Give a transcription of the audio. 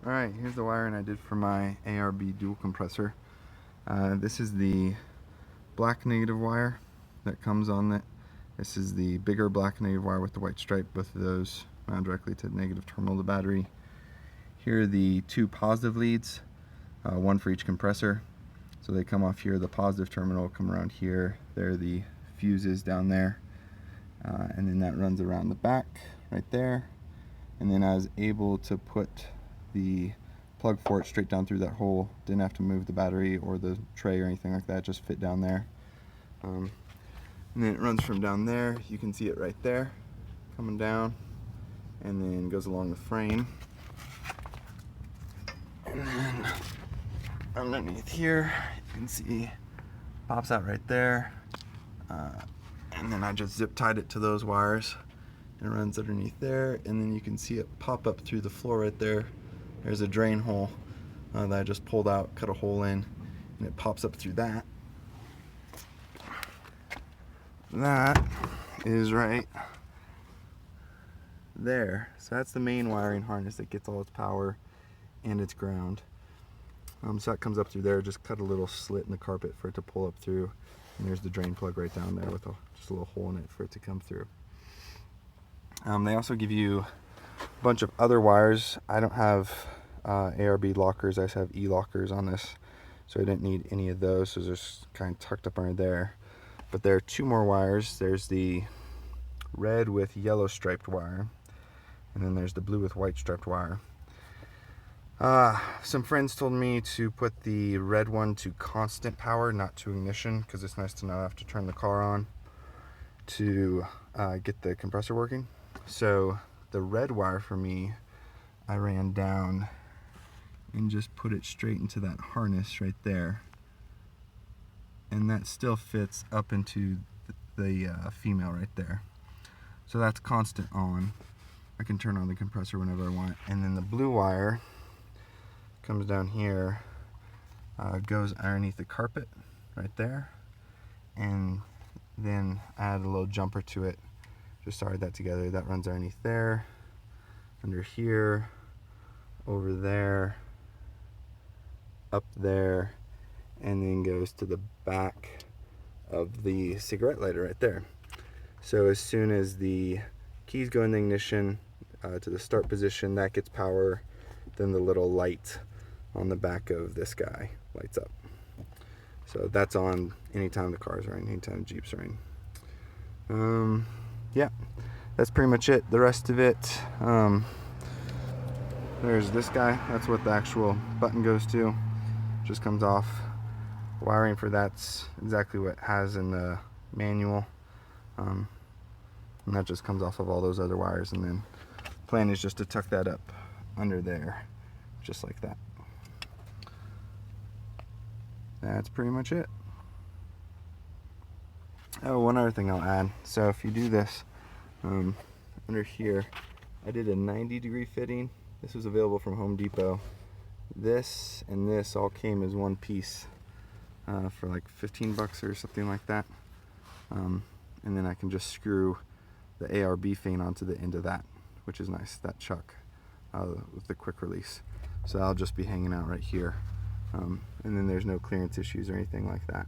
Alright, here's the wiring I did for my ARB Dual Compressor. This is the black negative wire that comes on it. This is the bigger black negative wire with the white stripe. Both of those mount directly to the negative terminal of the battery. Here are the two positive leads, one for each compressor. So they come off here, the positive terminal come around here. There are the fuses down there. And then that runs around the back right there. And then I was able to put the plug for it straight down through that hole. Didn't have to move the battery or the tray or anything like that, just fit down there. And then it runs from down there. You can see it right there coming down, and then goes along the frame, and then underneath here you can see pops out right there, and then I just zip tied it to those wires. It runs underneath there, and then you can see it pop up through the floor right there. There's a drain hole that I just pulled out, cut a hole in, and it pops up through that. That is right there. So that's the main wiring harness that gets all its power and its ground. So that comes up through there. Just cut a little slit in the carpet for it to pull up through. And there's the drain plug right down there with just a little hole in it for it to come through. They also give you a bunch of other wires. I don't have ARB lockers, I just have E-lockers on this, so I didn't need any of those, so they're just kind of tucked up under there. But there are two more wires. There's the red with yellow striped wire, and then there's the blue with white striped wire. Some friends told me to put the red one to constant power, not to ignition, because it's nice to not have to turn the car on to get the compressor working. So the red wire for me, I ran down and just put it straight into that harness right there, and that still fits up into the female right there. So that's constant on. I can turn on the compressor whenever I want. And then the blue wire comes down here, goes underneath the carpet right there, and then add a little jumper to it. Just soldered that together. That runs underneath there, under here, over there, up there, and then goes to the back of the cigarette lighter right there. So as soon as the keys go in the ignition to the start position, that gets power. Then the little light on the back of this guy lights up. So that's on anytime the car's running, anytime the Jeep's running. Yeah, that's pretty much it. The rest of it, there's this guy. That's what the actual button goes to. Just comes off. Wiring for that's exactly what it has in the manual. And that just comes off of all those other wires. And then the plan is just to tuck that up under there, just like that. That's pretty much it. Oh, one other thing I'll add. So if you do this, under here, I did a 90-degree fitting. This was available from Home Depot. This and this all came as one piece for like 15 bucks or something like that. And then I can just screw the ARB fan onto the end of that, which is nice, that chuck with the quick release. So I'll just be hanging out right here. And then there's no clearance issues or anything like that.